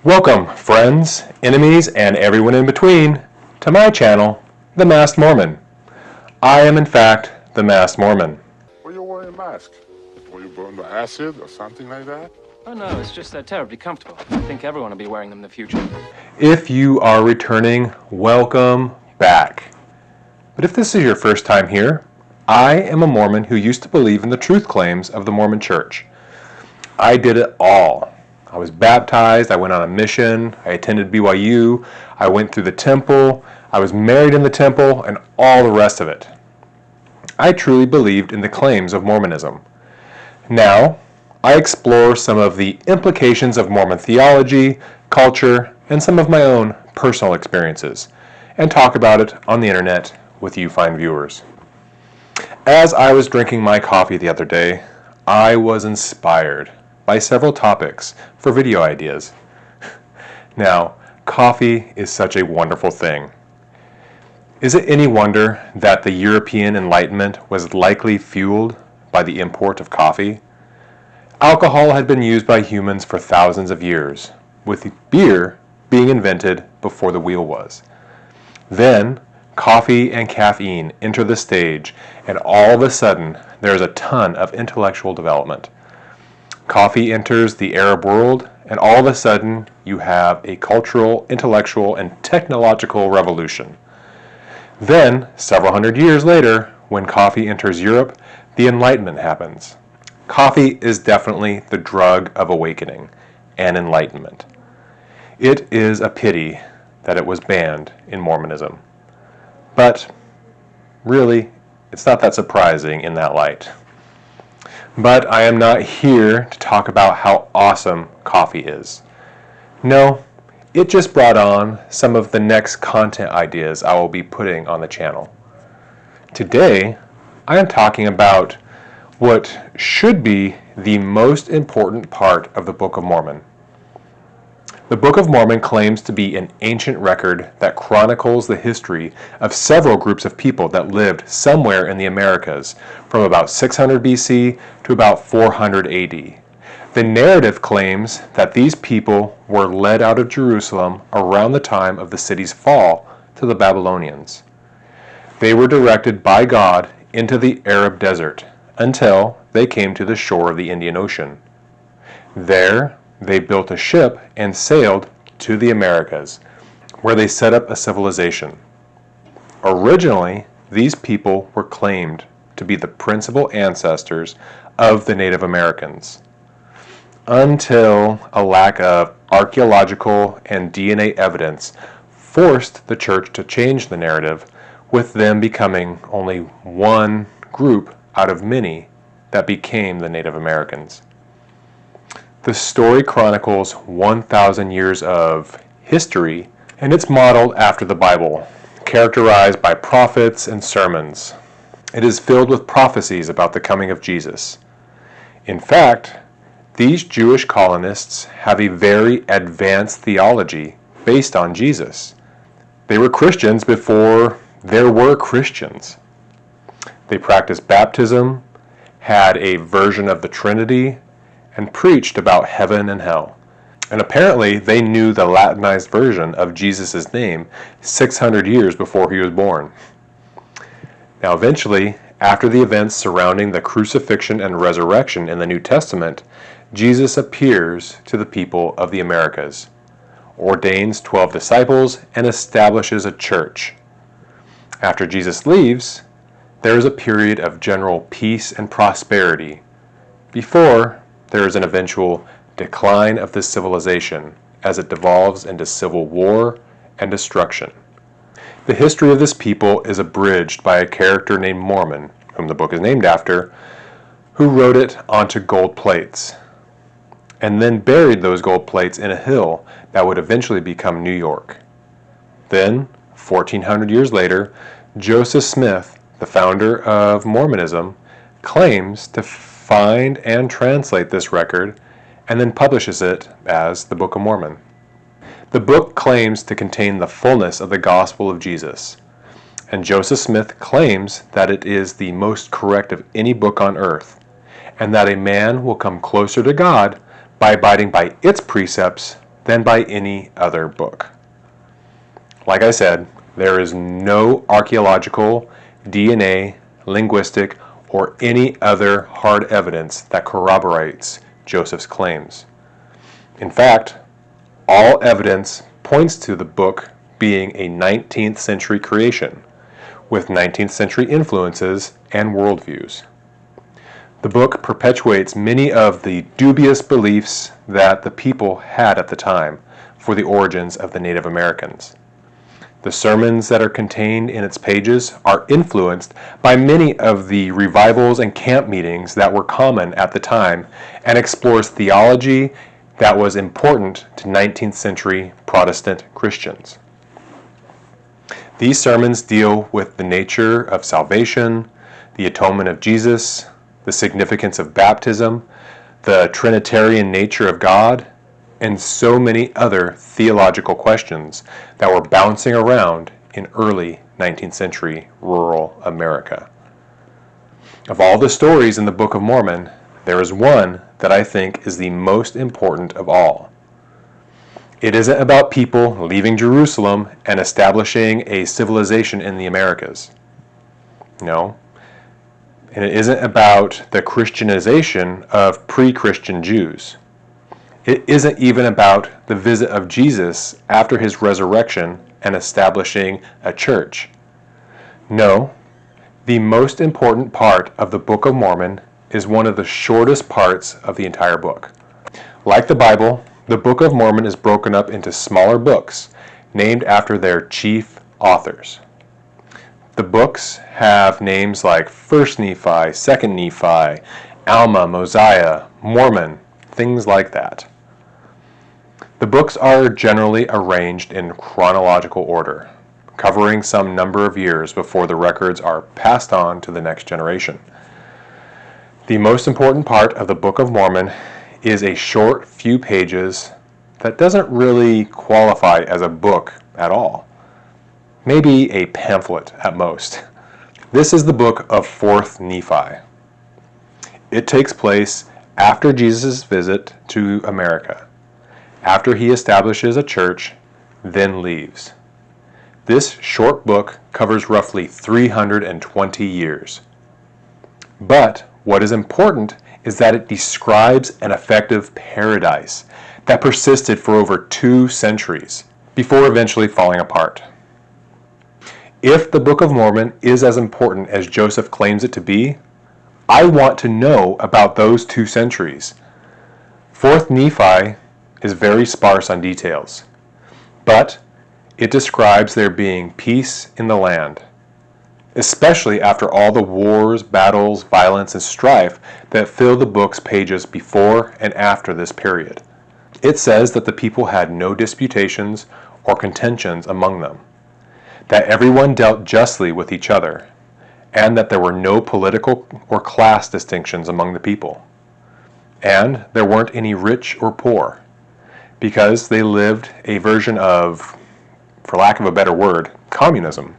Welcome, friends, enemies, and everyone in between, to my channel, The Masked Mormon. I am, in fact, the Masked Mormon. Why you wearing a mask? Were you burned by acid or something like that? Oh no, it's just they're terribly comfortable. I think everyone will be wearing them in the future. If you are returning, welcome back. But if this is your first time here, I am a Mormon who used to believe in the truth claims of the Mormon Church. I did it all. I was baptized, I went on a mission, I attended BYU, I went through the temple, I was married in the temple, and all the rest of it. I truly believed in the claims of Mormonism. Now, I explore some of the implications of Mormon theology, culture, and some of my own personal experiences, and talk about it on the internet with you fine viewers. As I was drinking my coffee the other day, I was inspired by several topics for video ideas. Now, coffee is such a wonderful thing. Is it any wonder that the European Enlightenment was likely fueled by the import of coffee? Alcohol had been used by humans for thousands of years, with beer being invented before the wheel was. Then, coffee and caffeine enter the stage, and all of a sudden, there is a ton of intellectual development. Coffee enters the Arab world, and all of a sudden, you have a cultural, intellectual, and technological revolution. Then, several hundred years later, when coffee enters Europe, the Enlightenment happens. Coffee is definitely the drug of awakening and enlightenment. It is a pity that it was banned in Mormonism. But, really, it's not that surprising in that light. But I am not here to talk about how awesome coffee is. No, it just brought on some of the next content ideas I will be putting on the channel. Today, I am talking about what should be the most important part of the Book of Mormon. The Book of Mormon claims to be an ancient record that chronicles the history of several groups of people that lived somewhere in the Americas from about 600 BC to about 400 AD. The narrative claims that these people were led out of Jerusalem around the time of the city's fall to the Babylonians. They were directed by God into the Arab desert until they came to the shore of the Indian Ocean. There, they built a ship and sailed to the Americas, where they set up a civilization. Originally, these people were claimed to be the principal ancestors of the Native Americans, until a lack of archaeological and DNA evidence forced the church to change the narrative, with them becoming only one group out of many that became the Native Americans. The story chronicles 1,000 years of history, and it's modeled after the Bible, characterized by prophets and sermons. It is filled with prophecies about the coming of Jesus. In fact, these Jewish colonists have a very advanced theology based on Jesus. They were Christians before there were Christians. They practiced baptism, had a version of the Trinity, and preached about heaven and hell. And apparently they knew the Latinized version of Jesus' name 600 years before he was born. Now eventually, after the events surrounding the crucifixion and resurrection in the New Testament, Jesus appears to the people of the Americas, ordains 12 disciples, and establishes a church. After Jesus leaves, there is a period of general peace and prosperity before there is an eventual decline of this civilization as it devolves into civil war and destruction. The history of this people is abridged by a character named Mormon, whom the book is named after, who wrote it onto gold plates, and then buried those gold plates in a hill that would eventually become New York. Then, 1,400 years later, Joseph Smith, the founder of Mormonism, claims to find and translate this record, and then publishes it as the Book of Mormon. The book claims to contain the fullness of the gospel of Jesus, and Joseph Smith claims that it is the most correct of any book on earth, and that a man will come closer to God by abiding by its precepts than by any other book. Like I said, there is no archaeological, DNA, linguistic, or any other hard evidence that corroborates Joseph's claims. In fact, all evidence points to the book being a 19th century creation, with 19th century influences and worldviews. The book perpetuates many of the dubious beliefs that the people had at the time for the origins of the Native Americans. The sermons that are contained in its pages are influenced by many of the revivals and camp meetings that were common at the time and explores theology that was important to 19th century Protestant Christians. These sermons deal with the nature of salvation, the atonement of Jesus, the significance of baptism, the Trinitarian nature of God, and so many other theological questions that were bouncing around in early 19th century rural America. Of all the stories in the Book of Mormon, there is one that I think is the most important of all. It isn't about people leaving Jerusalem and establishing a civilization in the Americas. No. And it isn't about the Christianization of pre-Christian Jews. It isn't even about the visit of Jesus after his resurrection and establishing a church. No, the most important part of the Book of Mormon is one of the shortest parts of the entire book. Like the Bible, the Book of Mormon is broken up into smaller books named after their chief authors. The books have names like 1st Nephi, 2nd Nephi, Alma, Mosiah, Mormon, things like that. The books are generally arranged in chronological order, covering some number of years before the records are passed on to the next generation. The most important part of the Book of Mormon is a short few pages that doesn't really qualify as a book at all. Maybe a pamphlet at most. This is the book of 4th Nephi. It takes place after Jesus' visit to America, after he establishes a church, then leaves. This short book covers roughly 320 years. But what is important is that it describes an effective paradise that persisted for over 2 centuries before eventually falling apart. If the Book of Mormon is as important as Joseph claims it to be, I want to know about those 2 centuries. 4th Nephi is very sparse on details, but it describes there being peace in the land, especially after all the wars, battles, violence, and strife that fill the book's pages before and after this period. It says that the people had no disputations or contentions among them, that everyone dealt justly with each other, and that there were no political or class distinctions among the people. And there weren't any rich or poor, because they lived a version of, for lack of a better word, communism.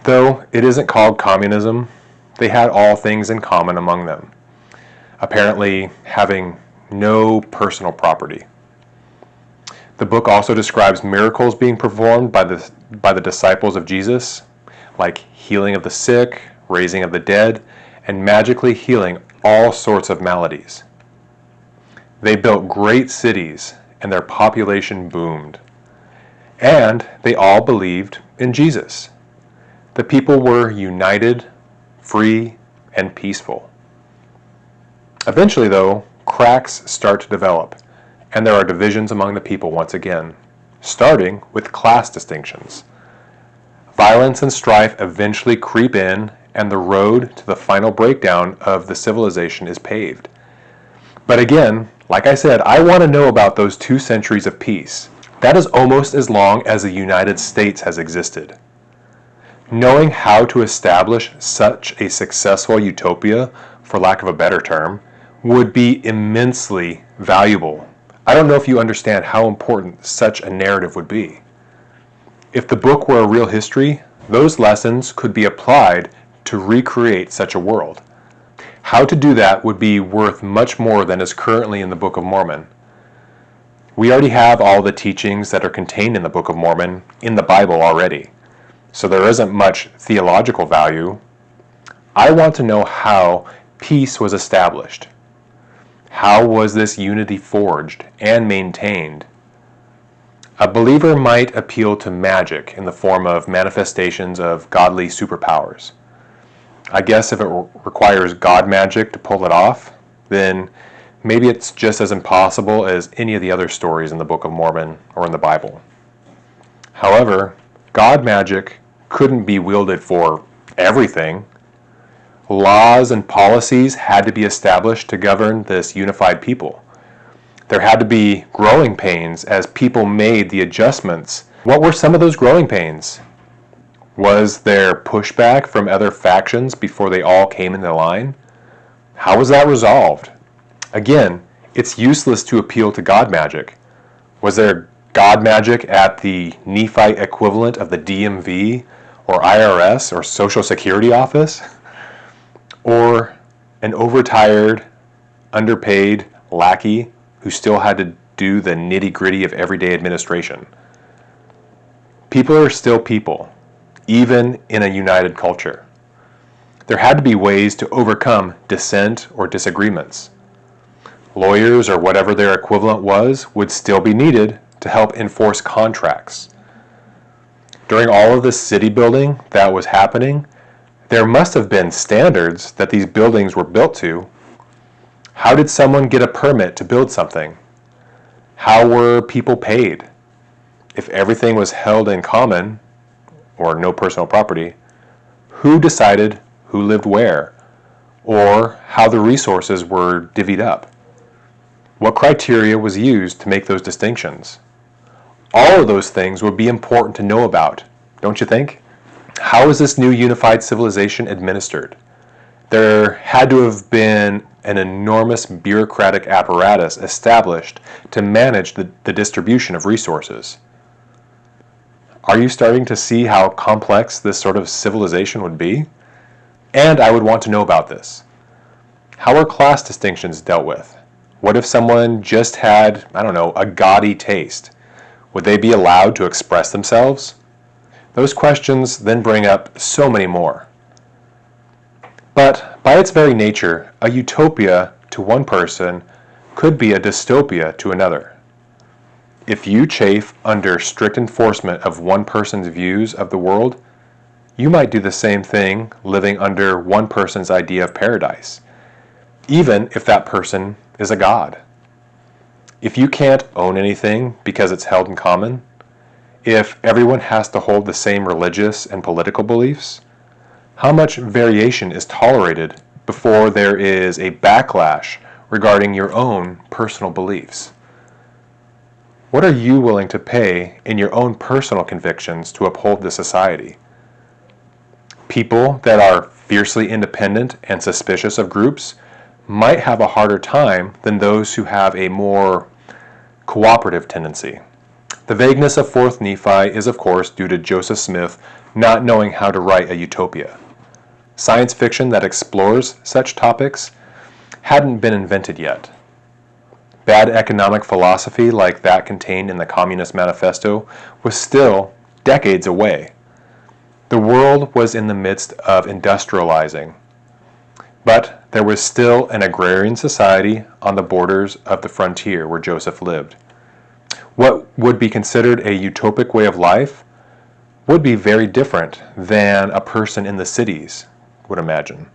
Though it isn't called communism, they had all things in common among them, apparently having no personal property. The book also describes miracles being performed by the disciples of Jesus, like healing of the sick, raising of the dead, and magically healing all sorts of maladies. They built great cities, and their population boomed. And they all believed in Jesus. The people were united, free, and peaceful. Eventually, though, cracks start to develop, and there are divisions among the people once again, starting with class distinctions. Violence and strife eventually creep in, and the road to the final breakdown of the civilization is paved. But again, like I said, I want to know about those 2 centuries of peace. That is almost as long as the United States has existed. Knowing how to establish such a successful utopia, for lack of a better term, would be immensely valuable. I don't know if you understand how important such a narrative would be. If the book were a real history, those lessons could be applied to recreate such a world. How to do that would be worth much more than is currently in the Book of Mormon. We already have all the teachings that are contained in the Book of Mormon in the Bible already, so there isn't much theological value. I want to know how peace was established. How was this unity forged and maintained? A believer might appeal to magic in the form of manifestations of godly superpowers. I guess if it requires God magic to pull it off, then maybe it's just as impossible as any of the other stories in the Book of Mormon or in the Bible. However, God magic couldn't be wielded for everything. Laws and policies had to be established to govern this unified people. There had to be growing pains as people made the adjustments. What were some of those growing pains? Was there pushback from other factions before they all came into line? How was that resolved? Again, it's useless to appeal to God magic. Was there God magic at the Nephite equivalent of the DMV or IRS or Social Security office? Or an overtired, underpaid lackey who still had to do the nitty-gritty of everyday administration? People are still people, even in a united culture. There had to be ways to overcome dissent or disagreements. Lawyers or whatever their equivalent was would still be needed to help enforce contracts. During all of this city building that was happening, there must have been standards that these buildings were built to. How did someone get a permit to build something? How were people paid? If everything was held in common, or no personal property, who decided who lived where, or how the resources were divvied up? What criteria was used to make those distinctions? All of those things would be important to know about, don't you think? How is this new unified civilization administered? There had to have been an enormous bureaucratic apparatus established to manage the distribution of resources. Are you starting to see how complex this sort of civilization would be? And I would want to know about this. How are class distinctions dealt with? What if someone just had, a gaudy taste? Would they be allowed to express themselves? Those questions then bring up so many more. But by its very nature, a utopia to one person could be a dystopia to another. If you chafe under strict enforcement of one person's views of the world, you might do the same thing living under one person's idea of paradise, even if that person is a god. If you can't own anything because it's held in common, if everyone has to hold the same religious and political beliefs, how much variation is tolerated before there is a backlash regarding your own personal beliefs? What are you willing to pay in your own personal convictions to uphold this society? People that are fiercely independent and suspicious of groups might have a harder time than those who have a more cooperative tendency. The vagueness of 4th Nephi is of course due to Joseph Smith not knowing how to write a utopia. Science fiction that explores such topics hadn't been invented yet. Bad economic philosophy like that contained in the Communist Manifesto was still decades away. The world was in the midst of industrializing, but there was still an agrarian society on the borders of the frontier where Joseph lived. What would be considered a utopic way of life would be very different than a person in the cities would imagine.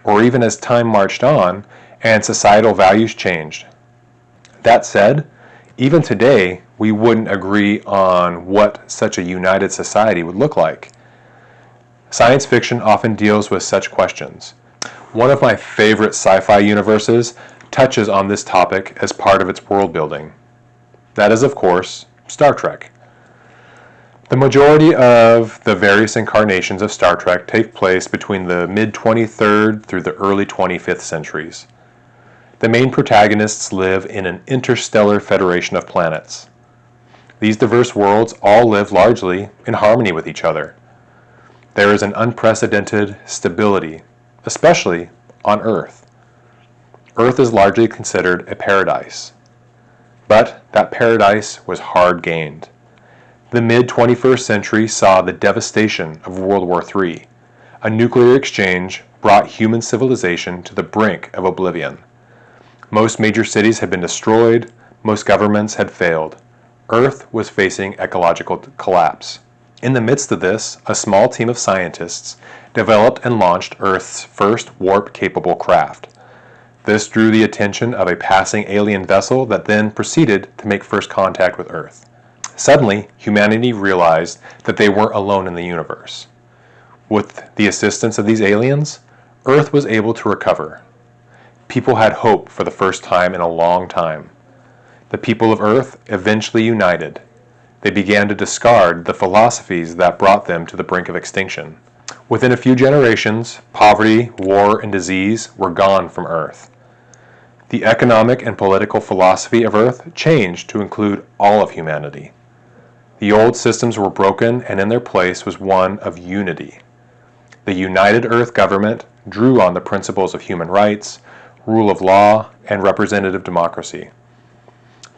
Or even as time marched on and societal values changed. That said, even today, we wouldn't agree on what such a united society would look like. Science fiction often deals with such questions. One of my favorite sci-fi universes touches on this topic as part of its world building. That is, of course, Star Trek. The majority of the various incarnations of Star Trek take place between the mid-23rd through the early 25th centuries. The main protagonists live in an interstellar federation of planets. These diverse worlds all live largely in harmony with each other. There is an unprecedented stability, especially on Earth. Earth is largely considered a paradise. But that paradise was hard gained. The mid-21st century saw the devastation of World War III. A nuclear exchange brought human civilization to the brink of oblivion. Most major cities had been destroyed, most governments had failed. Earth was facing ecological collapse. In the midst of this, a small team of scientists developed and launched Earth's first warp-capable craft. This drew the attention of a passing alien vessel that then proceeded to make first contact with Earth. Suddenly, humanity realized that they weren't alone in the universe. With the assistance of these aliens, Earth was able to recover. People had hope for the first time in a long time. The people of Earth eventually united. They began to discard the philosophies that brought them to the brink of extinction. Within a few generations, poverty, war, and disease were gone from Earth. The economic and political philosophy of Earth changed to include all of humanity. The old systems were broken, and in their place was one of unity. The United Earth government drew on the principles of human rights, rule of law, and representative democracy.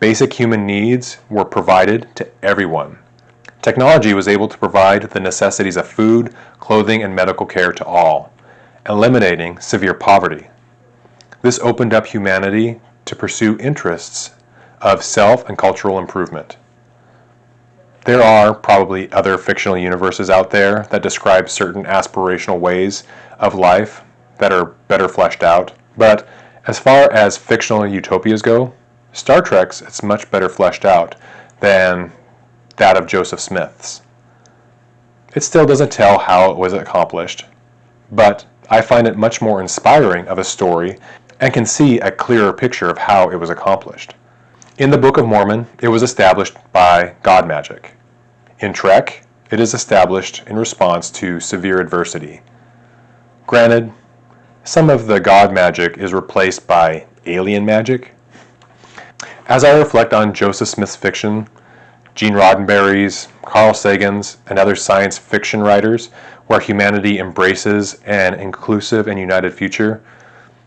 Basic human needs were provided to everyone. Technology was able to provide the necessities of food, clothing, and medical care to all, eliminating severe poverty. This opened up humanity to pursue interests of self and cultural improvement. There are probably other fictional universes out there that describe certain aspirational ways of life that are better fleshed out, but as far as fictional utopias go, Star Trek's is much better fleshed out than that of Joseph Smith's. It still doesn't tell how it was accomplished, but I find it much more inspiring of a story and can see a clearer picture of how it was accomplished. In the Book of Mormon, it was established by God magic. In Trek, it is established in response to severe adversity. Granted, some of the God magic is replaced by alien magic. As I reflect on Joseph Smith's fiction, Gene Roddenberry's, Carl Sagan's, and other science fiction writers, where humanity embraces an inclusive and united future,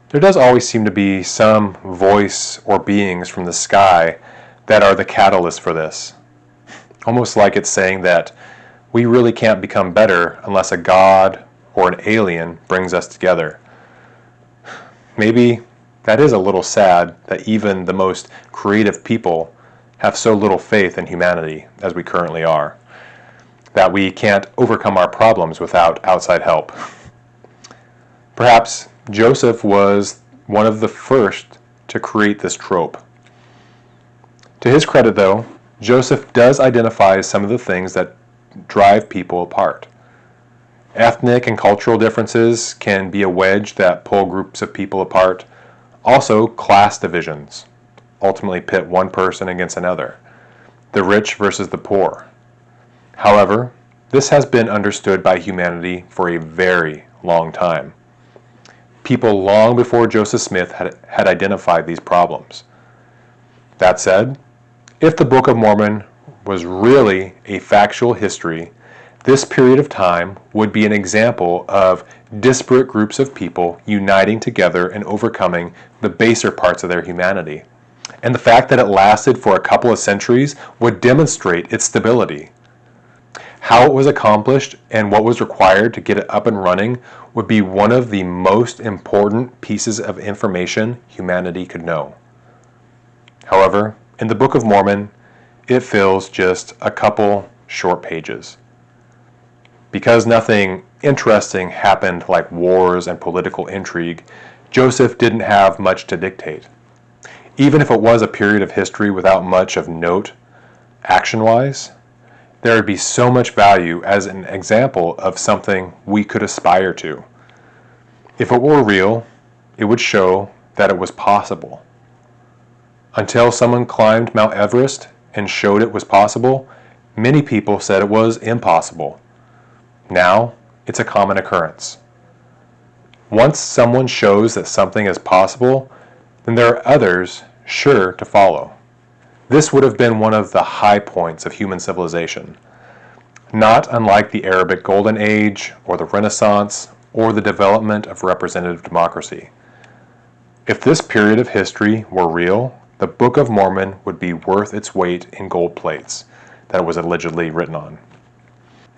there does always seem to be some voice or beings from the sky that are the catalyst for this. Almost like it's saying that we really can't become better unless a god or an alien brings us together. Maybe that is a little sad that even the most creative people have so little faith in humanity as we currently are, that we can't overcome our problems without outside help. Perhaps Joseph was one of the first to create this trope. To his credit, though, Joseph does identify some of the things that drive people apart. Ethnic and cultural differences can be a wedge that pull groups of people apart. Also, class divisions ultimately pit one person against another, the rich versus the poor. However, this has been understood by humanity for a very long time. People long before Joseph Smith had identified these problems. That said, if the Book of Mormon was really a factual history, this period of time would be an example of disparate groups of people uniting together and overcoming the baser parts of their humanity. And the fact that it lasted for a couple of centuries would demonstrate its stability. How it was accomplished and what was required to get it up and running would be one of the most important pieces of information humanity could know. However, in the Book of Mormon, it fills just a couple short pages. Because nothing interesting happened like wars and political intrigue, Joseph didn't have much to dictate. Even if it was a period of history without much of note, action-wise, there would be so much value as an example of something we could aspire to. If it were real, it would show that it was possible. Until someone climbed Mount Everest and showed it was possible, many people said it was impossible. Now, it's a common occurrence. Once someone shows that something is possible, then there are others sure to follow. This would have been one of the high points of human civilization, not unlike the Arabic Golden Age or the Renaissance or the development of representative democracy. If this period of history were real, the Book of Mormon would be worth its weight in gold plates that it was allegedly written on.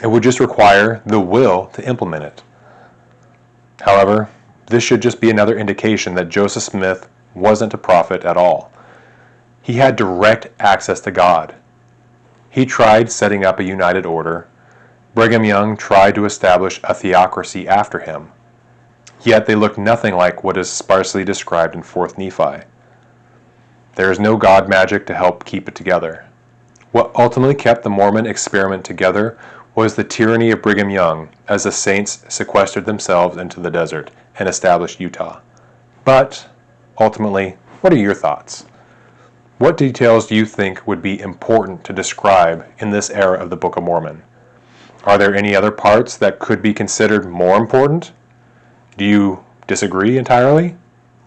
It would just require the will to implement it. However, this should just be another indication that Joseph Smith wasn't a prophet at all. He had direct access to God. He tried setting up a united order. Brigham Young tried to establish a theocracy after him. Yet they looked nothing like what is sparsely described in 4th Nephi. There is no God magic to help keep it together. What ultimately kept the Mormon experiment together was the tyranny of Brigham Young as the saints sequestered themselves into the desert and established Utah. But, ultimately, what are your thoughts? What details do you think would be important to describe in this era of the Book of Mormon? Are there any other parts that could be considered more important? Do you disagree entirely?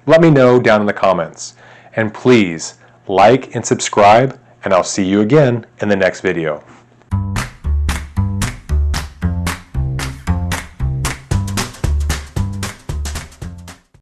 Let me know down in the comments. And please, like and subscribe, and I'll see you again in the next video.